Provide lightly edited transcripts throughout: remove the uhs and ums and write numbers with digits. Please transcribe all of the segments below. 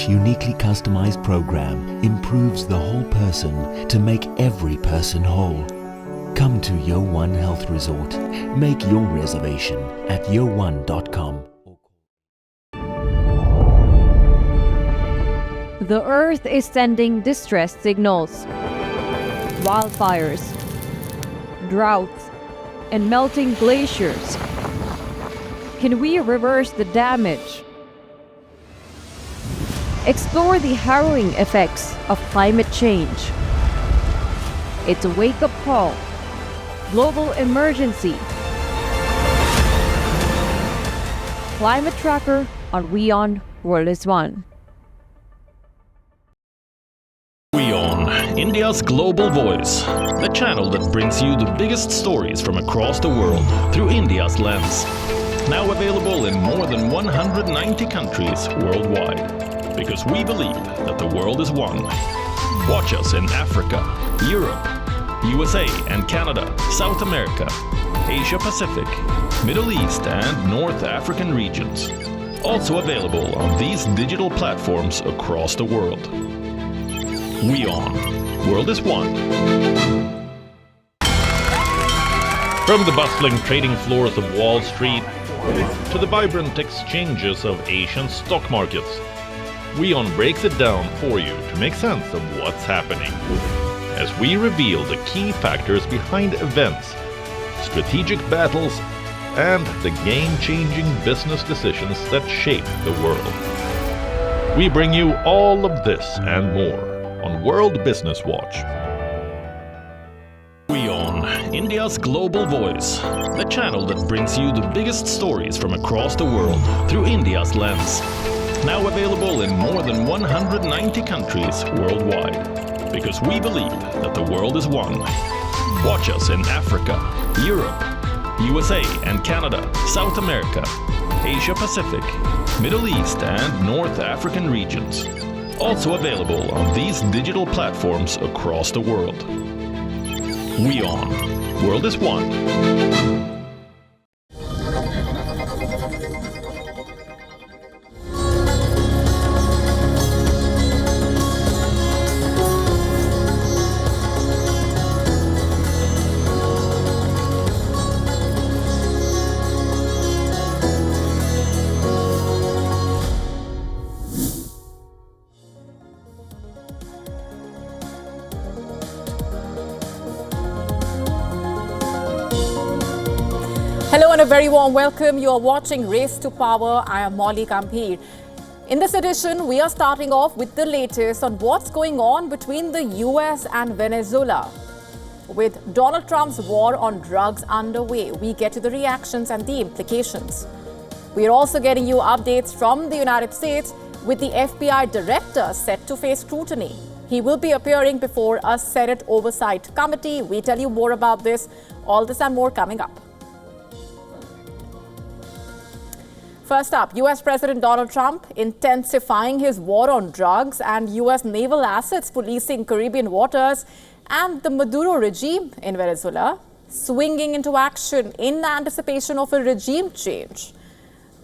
Each uniquely customized program improves the whole person to make every person whole. Come to WION Health Resort. Make your reservation at WION.com. The Earth is sending distress signals. Wildfires, droughts, and melting glaciers. Can we reverse the damage? Explore the harrowing effects of climate change. It's a wake-up call. Global emergency. Climate Tracker on WION World is One. WION, India's global voice, the channel that brings you the biggest stories from across the world through India's lens. Now available in more than 190 countries worldwide, because we believe that the world is one. Watch us in Africa, Europe, USA and Canada, South America, Asia Pacific, Middle East and North African regions. Also available on these digital platforms across the world. WION, World is One. From the bustling trading floors of Wall Street to the vibrant exchanges of Asian stock markets, WION breaks it down for you to make sense of what's happening, as we reveal the key factors behind events, strategic battles, and the game-changing business decisions that shape the world. We bring you all of this and more on World Business Watch. WION, India's global voice, the channel that brings you the biggest stories from across the world through India's lens. Now available in more than 190 countries worldwide, because we believe that the world is one. Watch us in Africa, Europe, USA and Canada, South America, Asia Pacific, Middle East and North African regions. Also available on these digital platforms across the world. WION, World is One. Hello and a very warm welcome. You are watching Race to Power. I am Molly Gambhir. In this edition, we are starting off with the latest on what's going on between the US and Venezuela. With Donald Trump's war on drugs underway, we get to the reactions and the implications. We are also getting you updates from the United States with the FBI director set to face scrutiny. He will be appearing before a Senate Oversight Committee. We tell you more about this, all this and more coming up. First up, US President Donald Trump intensifying his war on drugs and US naval assets policing Caribbean waters, and the Maduro regime in Venezuela swinging into action in anticipation of a regime change.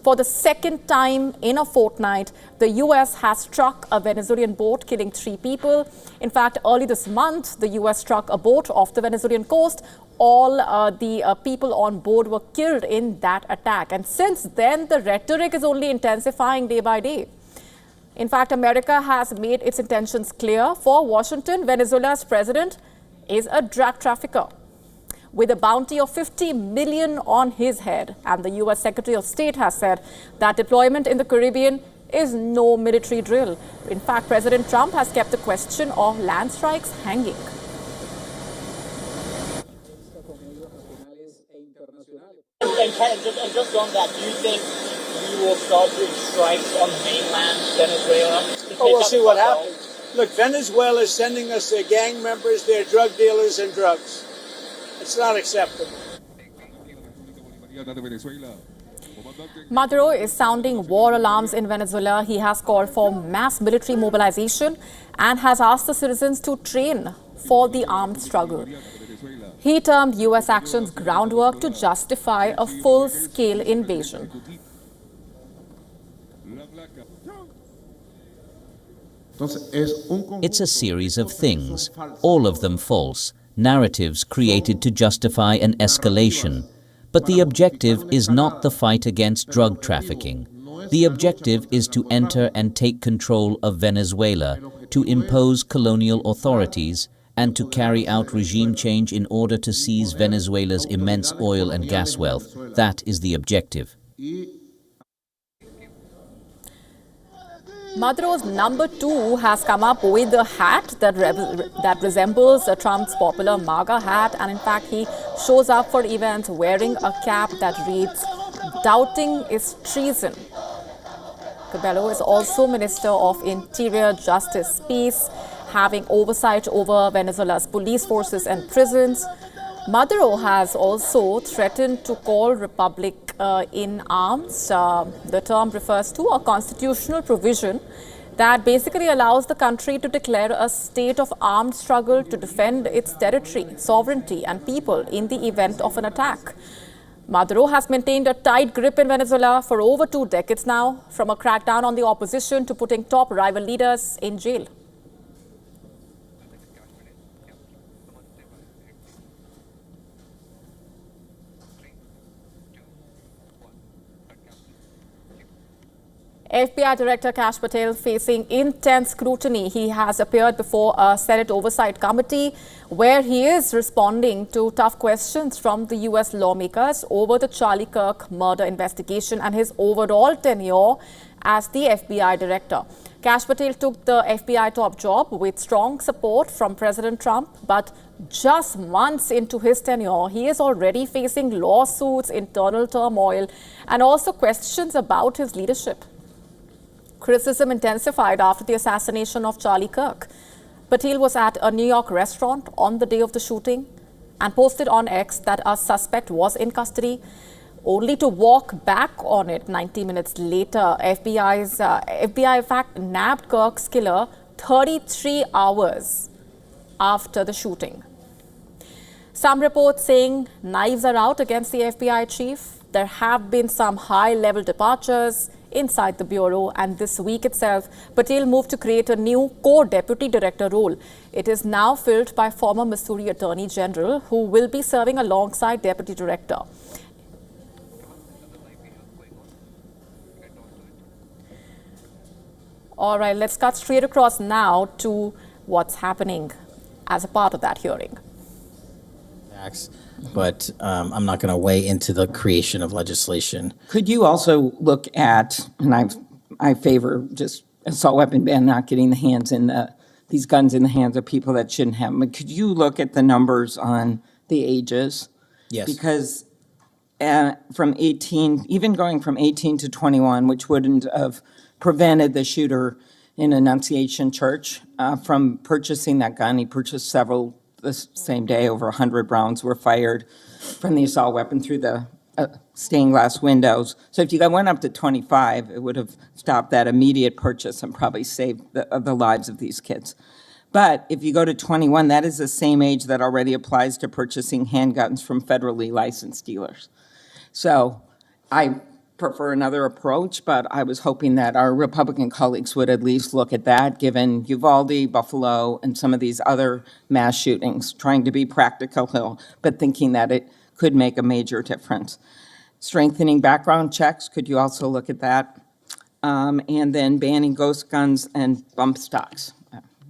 For the second time in a fortnight, the US has struck a Venezuelan boat, killing 3 people. In fact, early this month, the US struck a boat off the Venezuelan coast. All the people on board were killed in that attack. And since then, the rhetoric is only intensifying day by day. In fact, America has made its intentions clear. For Washington, Venezuela's president is a drug trafficker with a bounty of $50 million on his head. And the US Secretary of State has said that deployment in the Caribbean is no military drill. In fact, President Trump has kept the question of land strikes hanging. And just on that, do you think we will start doing strikes on mainland Venezuela? Oh, we'll see what happens. Look, Venezuela is sending us their gang members, their drug dealers, and drugs. It's not acceptable. Maduro is sounding war alarms in Venezuela. He has called for mass military mobilization and has asked the citizens to train for the armed struggle. He termed US actions groundwork to justify a full-scale invasion. It's a series of things, all of them false, narratives created to justify an escalation. But the objective is not the fight against drug trafficking. The objective is to enter and take control of Venezuela, to impose colonial authorities, and to carry out regime change in order to seize Venezuela's immense oil and gas wealth. That is the objective. Maduro's number 2 has come up with a hat that resembles Trump's popular MAGA hat, and in fact he shows up for events wearing a cap that reads, "Doubting is treason." Cabello is also Minister of Interior, Justice, Peace, having oversight over Venezuela's police forces and prisons. Maduro has also threatened to call Republic in arms. The term refers to a constitutional provision that basically allows the country to declare a state of armed struggle to defend its territory, sovereignty, and people in the event of an attack. Maduro has maintained a tight grip in Venezuela for over 2 decades now, from a crackdown on the opposition to putting top rival leaders in jail. FBI Director Kash Patel facing intense scrutiny. He has appeared before a Senate Oversight Committee where he is responding to tough questions from the U.S. lawmakers over the Charlie Kirk murder investigation and his overall tenure as the FBI Director. Kash Patel took the FBI top job with strong support from President Trump, but just months into his tenure, he is already facing lawsuits, internal turmoil, and also questions about his leadership. Criticism intensified after the assassination of Charlie Kirk. Patel was at a New York restaurant on the day of the shooting and posted on X that a suspect was in custody, only to walk back on it 90 minutes later. FBI, in fact, nabbed Kirk's killer 33 hours after the shooting. Some reports saying knives are out against the FBI chief. There have been some high-level departures inside the Bureau, and this week itself, Patel moved to create a new co-deputy director role. It is now filled by former Missouri Attorney General, who will be serving alongside Deputy Director. All right, let's cut straight across now to what's happening as a part of that hearing. But I'm not going to weigh into the creation of legislation. Could you also look at, and I favor just assault weapon ban, not getting these guns in the hands of people that shouldn't have them. But could you look at the numbers on the ages? Yes. Because from 18, even going from 18 to 21, which wouldn't have prevented the shooter in Annunciation Church from purchasing that gun. He purchased several the same day. Over 100 rounds were fired from the assault weapon through the stained glass windows. So if you went up to 25, it would have stopped that immediate purchase and probably saved the lives of these kids. But if you go to 21, that is the same age that already applies to purchasing handguns from federally licensed dealers. So I prefer another approach, but I was hoping that our Republican colleagues would at least look at that, given Uvalde, Buffalo, and some of these other mass shootings, trying to be practical, but thinking that it could make a major difference. Strengthening background checks, could you also look at that? And then banning ghost guns and bump stocks.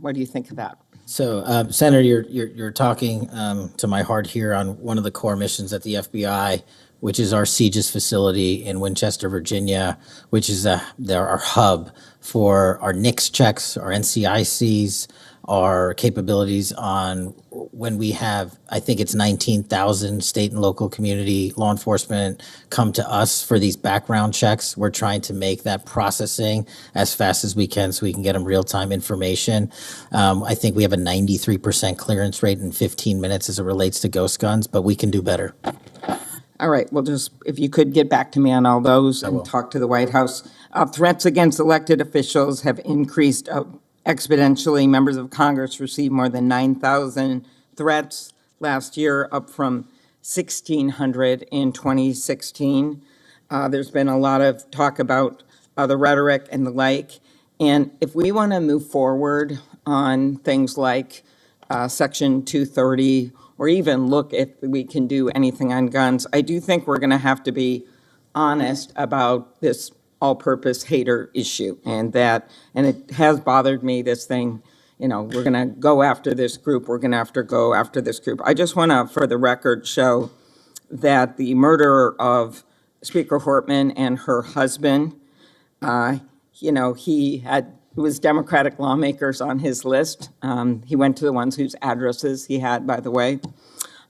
What do you think of that? So, Senator, you're talking to my heart here on one of the core missions at the FBI, which is our CJIS facility in Winchester, Virginia, which is our hub for our NICS checks, our NCICs, our capabilities on when we have, I think it's 19,000 state and local community law enforcement come to us for these background checks. We're trying to make that processing as fast as we can so we can get them real-time information. I think we have a 93% clearance rate in 15 minutes as it relates to ghost guns, but we can do better. All right, well, just if you could get back to me on all those and talk to the White House. Threats against elected officials have increased exponentially. Members of Congress received more than 9,000 threats last year, up from 1,600 in 2016. There's been a lot of talk about the rhetoric and the like. And if we want to move forward on things like Section 230, or even look if we can do anything on guns, I do think we're going to have to be honest about this all-purpose hater issue, and it has bothered me, this thing, we're going to go after this group, we're going to have to go after this group. I just want to, for the record, show that the murderer of Speaker Hortman and her husband, it was Democratic lawmakers on his list. He went to the ones whose addresses he had, by the way.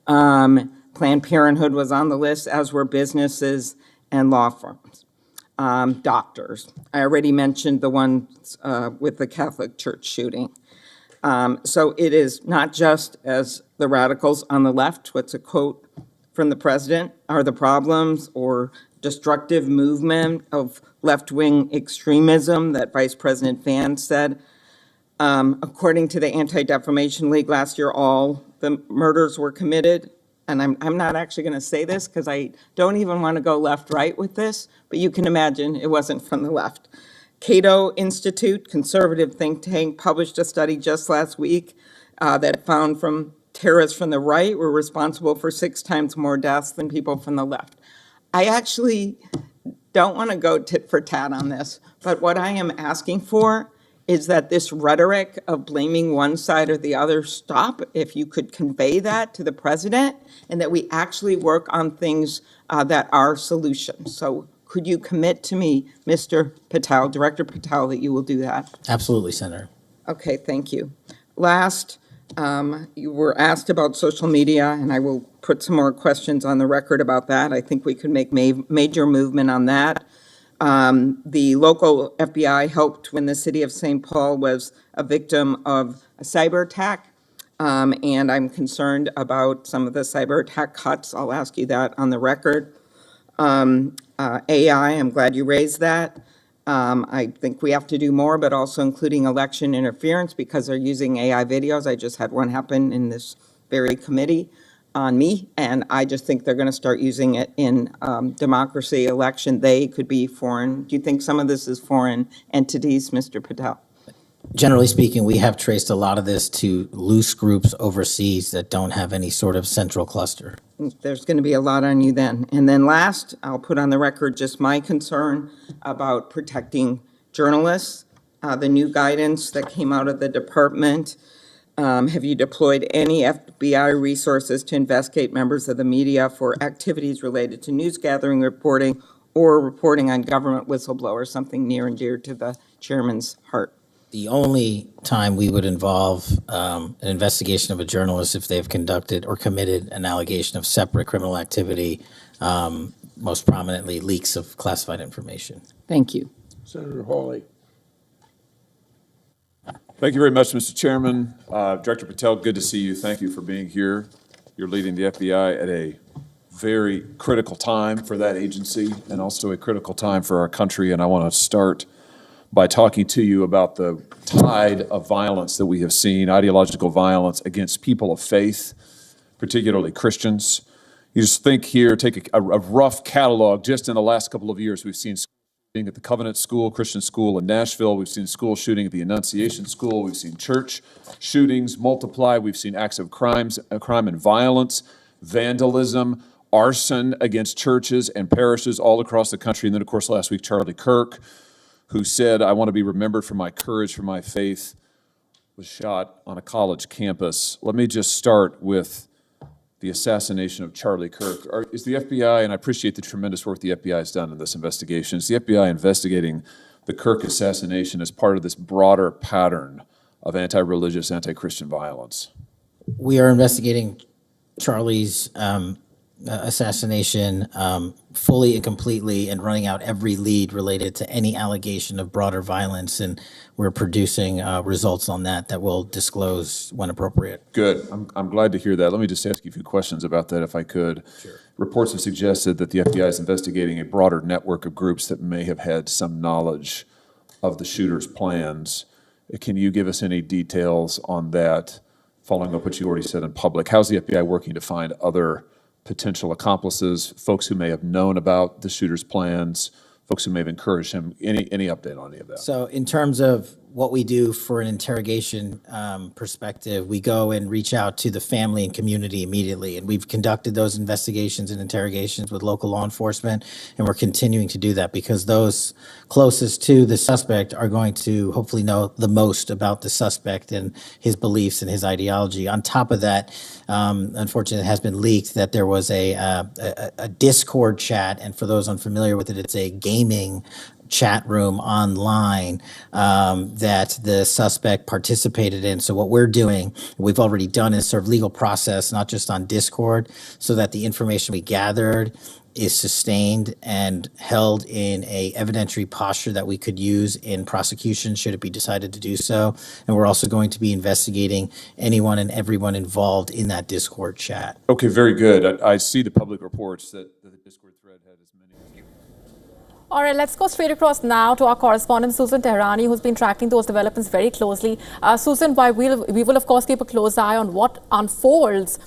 Planned Parenthood was on the list, as were businesses and law firms, doctors. I already mentioned the ones with the Catholic Church shooting. So it is not just, as the radicals on the left, what's a quote from the president, are the problems or destructive movement of left-wing extremism that Vice President Vance said. According to the Anti-Defamation League last year, all the murders were committed. And I'm not actually going to say this because I don't even want to go left-right with this, but you can imagine it wasn't from the left. Cato Institute, conservative think tank, published a study just last week that found terrorists from the right were responsible for 6 times more deaths than people from the left. I actually don't want to go tit for tat on this, but what I am asking for is that this rhetoric of blaming one side or the other stop, if you could convey that to the president, and that we actually work on things that are solutions. So could you commit to me, Mr. Patel, Director Patel, that you will do that? Absolutely, Senator. Okay, thank you. Last, you were asked about social media, and I will put some more questions on the record about that. I think we could make major movement on that. The local FBI helped when the city of St. Paul was a victim of a cyber attack, and I'm concerned about some of the cyber attack cuts. I'll ask you that on the record. AI, I'm glad you raised that. I think we have to do more, but also including election interference, because they're using AI videos. I just had one happen in this very committee on me, and I just think they're going to start using it in democracy, election. They could be foreign. Do you think some of this is foreign entities, Mr. Patel? Generally speaking, we have traced a lot of this to loose groups overseas that don't have any sort of central cluster. There's going to be a lot on you then. And then last, I'll put on the record just my concern about protecting journalists. The new guidance that came out of the department. Have you deployed any FBI resources to investigate members of the media for activities related to news gathering, reporting, or reporting on government whistleblowers, something near and dear to the chairman's heart? The only time we would involve an investigation of a journalist if they've conducted or committed an allegation of separate criminal activity, most prominently leaks of classified information. Thank you. Senator Hawley. Thank you very much, Mr. Chairman. Director Patel, good to see you. Thank you for being here. You're leading the FBI at a very critical time for that agency and also a critical time for our country. And I want to start by talking to you about the tide of violence that we have seen, ideological violence against people of faith, particularly Christians. You just think here, take a rough catalog. Just in the last couple of years, we've seen shooting at the Covenant School, Christian school in Nashville. We've seen school shooting at the Annunciation School. We've seen church shootings multiply. We've seen acts of crime and violence, vandalism, arson against churches and parishes all across the country. And then, of course, last week, Charlie Kirk, who said, "I want to be remembered for my courage, for my faith," was shot on a college campus. Let me just start with the assassination of Charlie Kirk. Is the FBI, and I appreciate the tremendous work the FBI has done in this investigation, is the FBI investigating the Kirk assassination as part of this broader pattern of anti-religious, anti-Christian violence? We are investigating Charlie's assassination fully and completely, and running out every lead related to any allegation of broader violence, and we're producing results on that we'll disclose when appropriate. Good. I'm glad to hear that. Let me just ask you a few questions about that, if I could. Sure. Reports have suggested that the FBI is investigating a broader network of groups that may have had some knowledge of the shooter's plans. Can you give us any details on that, following up what you already said in public? How's the FBI working to find other potential accomplices, folks who may have known about the shooter's plans, folks who may have encouraged him. Any update on any of that? So in terms of what we do for an interrogation perspective, we go and reach out to the family and community immediately. And we've conducted those investigations and interrogations with local law enforcement. And we're continuing to do that because those closest to the suspect are going to hopefully know the most about the suspect and his beliefs and his ideology. On top of that, unfortunately, it has been leaked that there was a Discord chat. And for those unfamiliar with it, it's a gaming chat room online that the suspect participated in. So what we're doing, we've already done, is serve legal process, not just on Discord, so that the information we gathered is sustained and held in a evidentiary posture that we could use in prosecution should it be decided to do so. And we're also going to be investigating anyone and everyone involved in that Discord chat. Okay, very good. I see the public reports that the Discord thread had as many. All right, let's go straight across now to our correspondent, Susan Tehrani, who's been tracking those developments very closely. Susan, we will, of course, keep a close eye on what unfolds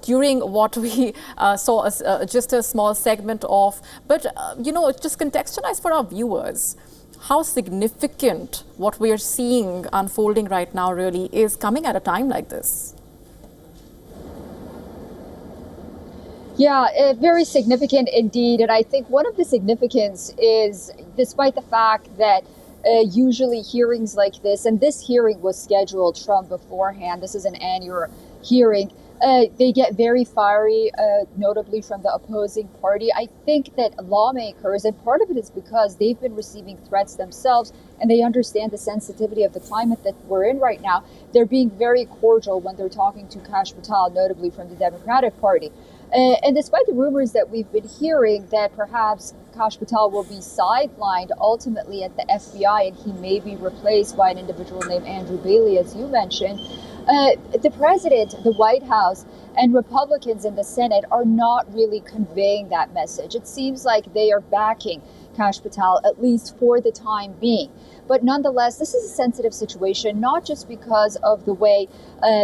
during what we saw just a small segment of. But, just contextualize for our viewers how significant what we are seeing unfolding right now really is coming at a time like this. Yeah, very significant indeed. And I think one of the significance is, despite the fact that usually hearings like this, and this hearing was scheduled from beforehand, this is an annual hearing, they get very fiery, notably from the opposing party. I think that lawmakers, and part of it is because they've been receiving threats themselves and they understand the sensitivity of the climate that we're in right now, they're being very cordial when they're talking to Kash Patel, notably from the Democratic Party. And despite the rumors that we've been hearing that perhaps Kash Patel will be sidelined ultimately at the FBI and he may be replaced by an individual named Andrew Bailey, as you mentioned, the president, the White House, and Republicans in the Senate are not really conveying that message. It seems like they are backing Kash Patel, at least for the time being. But nonetheless, this is a sensitive situation, not just because of the way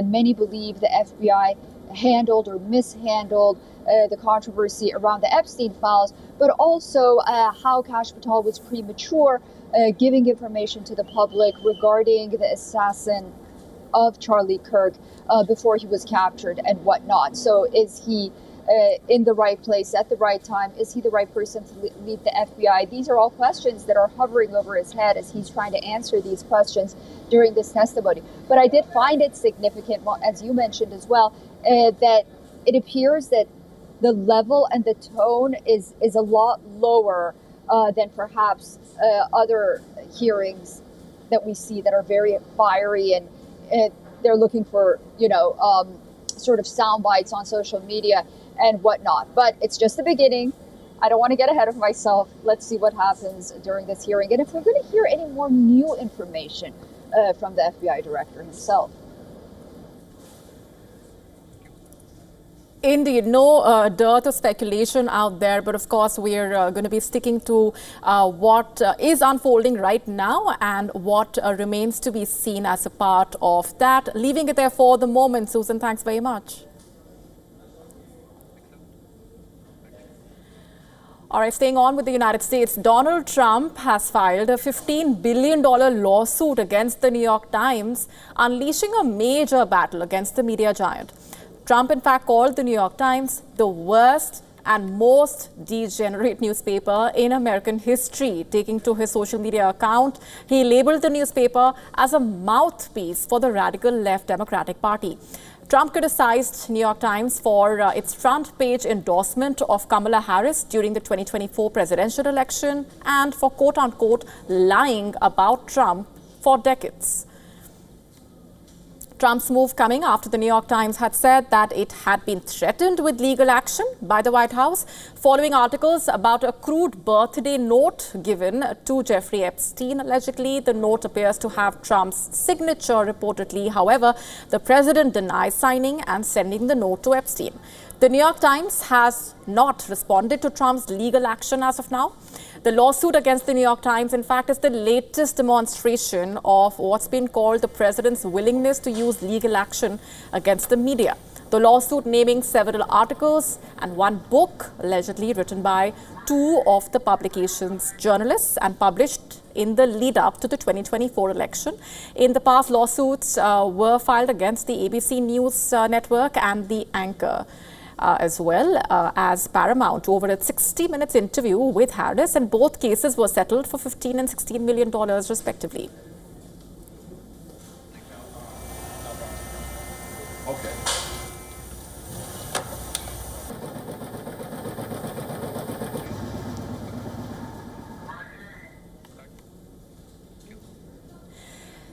many believe the FBI handled or mishandled the controversy around the Epstein files, but also how Kash Patel was premature giving information to the public regarding the assassin of Charlie Kirk before he was captured and whatnot. So is he in the right place at the right time? Is he the right person to lead the FBI? These are all questions that are hovering over his head as he's trying to answer these questions during this testimony. But I did find it significant, as you mentioned as well, that it appears that the level and the tone is a lot lower than perhaps other hearings that we see that are very fiery and they're looking for, sort of sound bites on social media and whatnot. But it's just the beginning. I don't want to get ahead of myself. Let's see what happens during this hearing. And if we're going to hear any more new information from the FBI director himself. Indeed, no dearth of speculation out there, but of course we're going to be sticking to what is unfolding right now and what remains to be seen as a part of that. Leaving it there for the moment. Susan, thanks very much. All right, staying on with the United States, Donald Trump has filed a $15 billion lawsuit against the New York Times, unleashing a major battle against the media giant. Trump, in fact, called the New York Times the worst and most degenerate newspaper in American history. Taking to his social media account, he labeled the newspaper as a mouthpiece for the radical left Democratic Party. Trump criticized New York Times for its front page endorsement of Kamala Harris during the 2024 presidential election and for quote-unquote lying about Trump for decades. Trump's move coming after the New York Times had said that it had been threatened with legal action by the White House following articles about a crude birthday note given to Jeffrey Epstein. Allegedly, the note appears to have Trump's signature reportedly. However, the president denies signing and sending the note to Epstein. The New York Times has not responded to Trump's legal action as of now. The lawsuit against the New York Times, in fact, is the latest demonstration of what's been called the president's willingness to use legal action against the media. The lawsuit naming several articles and one book allegedly written by two of the publication's journalists and published in the lead up to the 2024 election. In the past, lawsuits were filed against the ABC News network and the anchor as well as Paramount over a 60 minutes interview with Harris, and both cases were settled for $15 and $16 million respectively. Okay.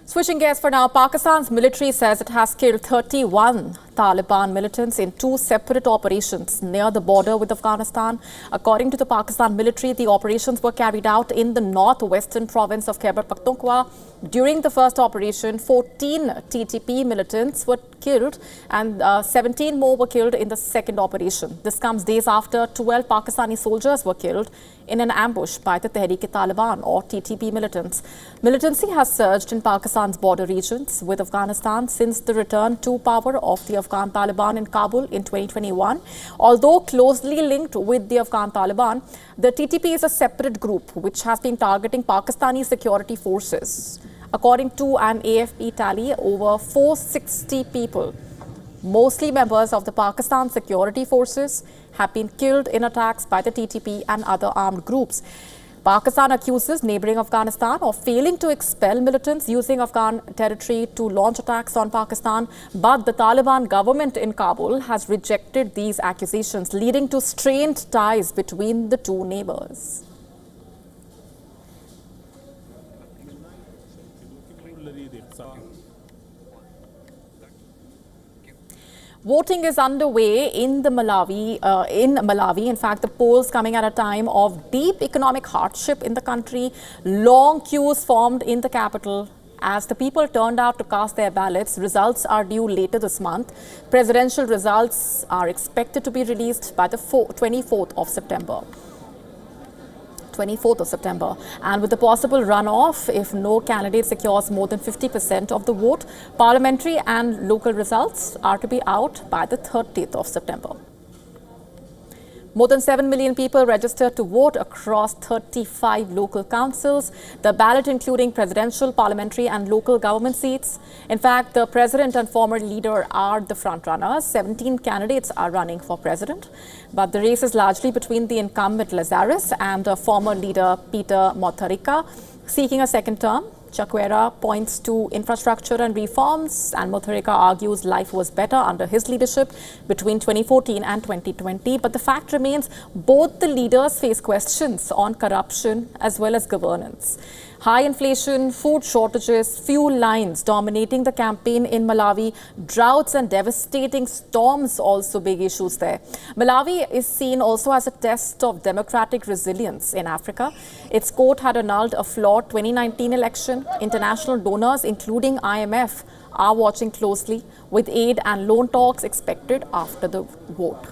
Switching gears for now, Pakistan's military says it has killed 31 Taliban militants in two separate operations near the border with Afghanistan. According to the Pakistan military, the operations were carried out in the northwestern province of Khyber Pakhtunkhwa. During the first operation, 14 TTP militants were killed and 17 more were killed in the second operation. This comes days after 12 Pakistani soldiers were killed in an ambush by the Tehreek-e-Taliban or TTP militants. Militancy has surged in Pakistan's border regions with Afghanistan since the return to power of the Afghan Taliban in Kabul in 2021. Although closely linked with the Afghan Taliban, the TTP is a separate group which has been targeting Pakistani security forces. According to an AFP tally, over 460 people, mostly members of the Pakistan security forces, have been killed in attacks by the TTP and other armed groups. Pakistan accuses neighboring Afghanistan of failing to expel militants using Afghan territory to launch attacks on Pakistan, but the Taliban government in Kabul has rejected these accusations, leading to strained ties between the two neighbors. Voting is underway in Malawi. In fact, the polls coming at a time of deep economic hardship in the country. Long queues formed in the capital as the people turned out to cast their ballots. Results are due later this month. Presidential results are expected to be released by the 24th of September. And with the possible runoff, if no candidate secures more than 50% of the vote, parliamentary and local results are to be out by the 30th of September. More than 7 million people registered to vote across 35 local councils. The ballot including presidential, parliamentary and local government seats. In fact, the president and former leader are the front-runners. 17 candidates are running for president. But the race is largely between the incumbent Lazarus and former leader Peter Mutharika, seeking a second term. Chakwera points to infrastructure and reforms, and Mutharika argues life was better under his leadership between 2014 and 2020. But the fact remains, both the leaders face questions on corruption as well as governance. High inflation, food shortages, fuel lines dominating the campaign in Malawi. Droughts and devastating storms also big issues there. Malawi is seen also as a test of democratic resilience in Africa. Its court had annulled a flawed 2019 election. International donors, including IMF, are watching closely, with aid and loan talks expected after the vote.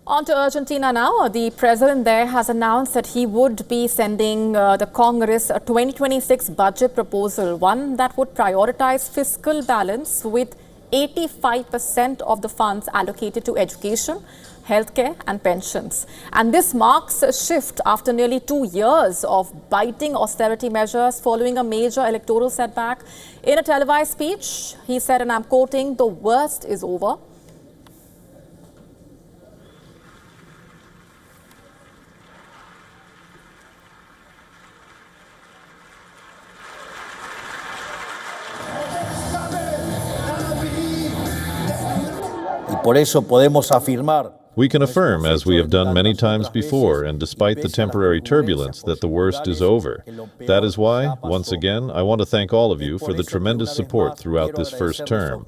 On to Argentina now. The president there has announced that he would be sending the Congress a 2026 budget proposal, one that would prioritize fiscal balance with 85% of the funds allocated to education, healthcare and pensions. And this marks a shift after nearly 2 years of biting austerity measures following a major electoral setback. In a televised speech, he said, and I'm quoting, "The worst is over." We can affirm, as we have done many times before, and despite the temporary turbulence, that the worst is over. That is why, once again, I want to thank all of you for the tremendous support throughout this first term.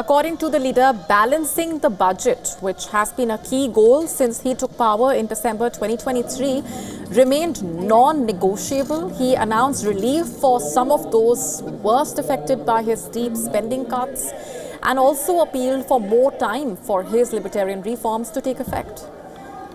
According to the leader, balancing the budget, which has been a key goal since he took power in December 2023, remained non-negotiable. He announced relief for some of those worst affected by his deep spending cuts and also appealed for more time for his libertarian reforms to take effect.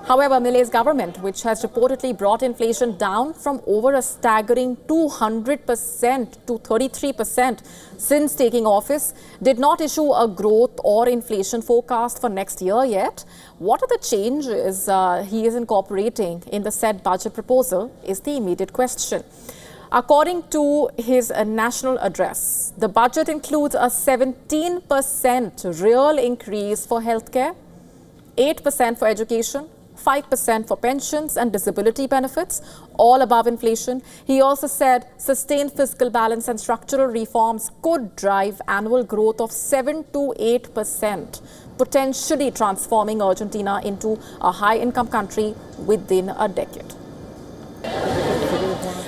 However, Milei's government, which has reportedly brought inflation down from over a staggering 200% to 33% since taking office, did not issue a growth or inflation forecast for next year yet. What are the changes he is incorporating in the said budget proposal is the immediate question. According to his national address, the budget includes a 17% real increase for healthcare, 8% for education, 5% for pensions and disability benefits, all above inflation. He also said sustained fiscal balance and structural reforms could drive annual growth of 7 to 8%, potentially transforming Argentina into a high-income country within a decade.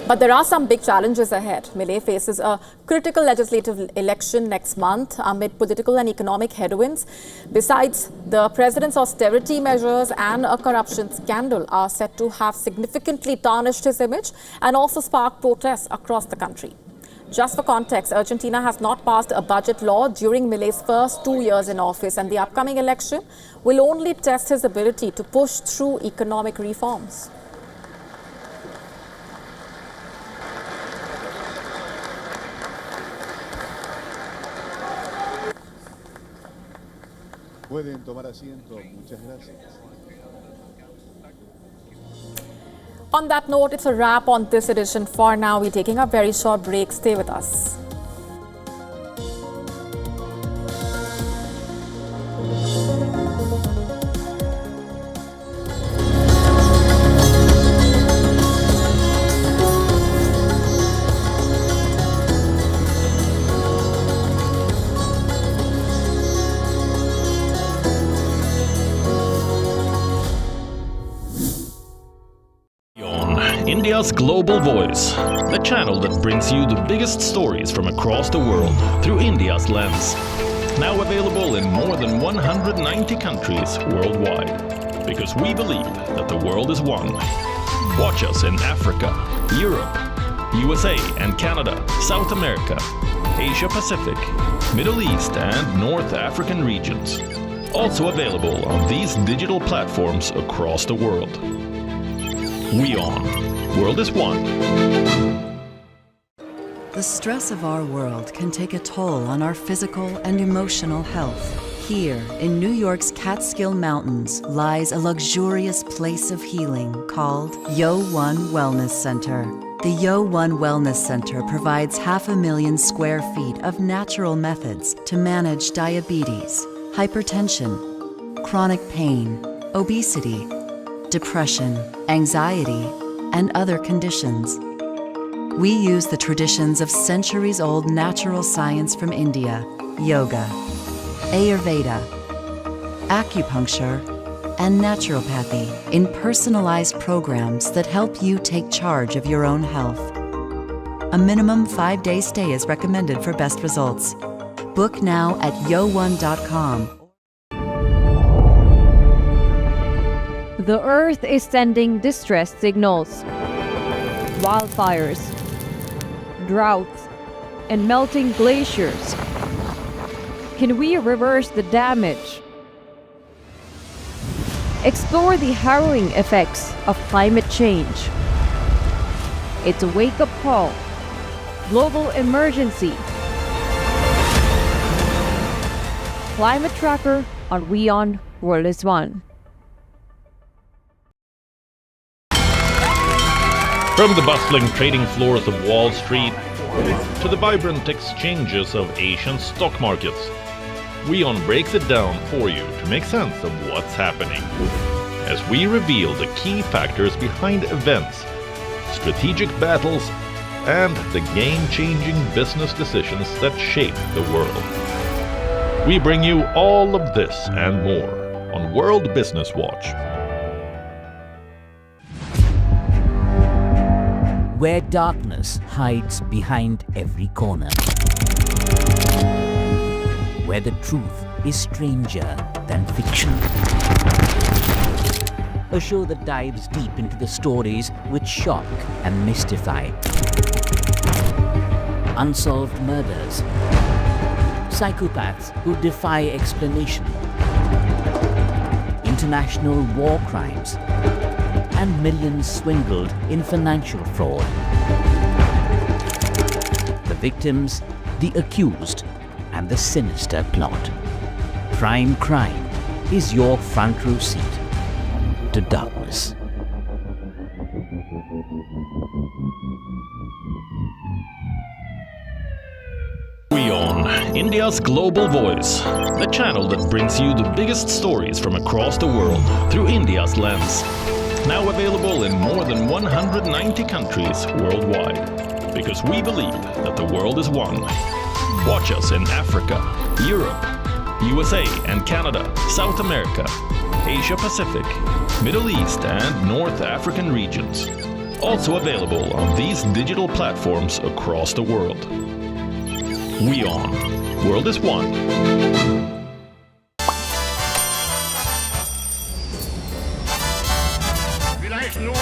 But there are some big challenges ahead. Milei faces a critical legislative election next month amid political and economic headwinds. Besides, the president's austerity measures and a corruption scandal are set to have significantly tarnished his image and also sparked protests across the country. Just for context, Argentina has not passed a budget law during Milei's first 2 years in office, and the upcoming election will only test his ability to push through economic reforms. Pueden tomar asiento. Muchas gracias. On that note, it's a wrap on this edition. For now, we're taking a very short break. Stay with us. India's Global Voice, the channel that brings you the biggest stories from across the world through India's lens. Now available in more than 190 countries worldwide. Because we believe that the world is one. Watch us in Africa, Europe, USA and Canada, South America, Asia Pacific, Middle East and North African regions. Also available on these digital platforms across the world. WION. World is one. The stress of our world can take a toll on our physical and emotional health. Here, in New York's Catskill Mountains, lies a luxurious place of healing called WION Wellness Center. The WION Wellness Center provides 500,000 square feet of natural methods to manage diabetes, hypertension, chronic pain, obesity, depression, anxiety, and other conditions. We use the traditions of centuries-old natural science from India, yoga, Ayurveda, acupuncture, and naturopathy in personalized programs that help you take charge of your own health. A minimum 5-day stay is recommended for best results. Book now at yo1.com. The Earth is sending distress signals. Wildfires, droughts, and melting glaciers. Can we reverse the damage? Explore the harrowing effects of climate change. It's a wake-up call. Global emergency. Climate Tracker on WION World is One. From the bustling trading floors of Wall Street to the vibrant exchanges of Asian stock markets, WION breaks it down for you to make sense of what's happening. As we reveal the key factors behind events, strategic battles, and the game-changing business decisions that shape the world. We bring you all of this and more on World Business Watch. Where darkness hides behind every corner. where the truth is stranger than fiction. A show that dives deep into the stories which shock and mystify. Unsolved murders, psychopaths who defy explanation, international war crimes, and millions swindled in financial fraud. The victims, the accused, and the sinister plot. Prime Crime is your front row seat to darkness. WION, India's global voice, the channel that brings you the biggest stories from across the world through India's lens. Now available in more than 190 countries worldwide, because we believe that the world is one. Watch us in Africa, Europe, USA and Canada, South America, Asia Pacific, Middle East and North African regions. Also available on these digital platforms across the world. WION, World is One. Vielleicht nur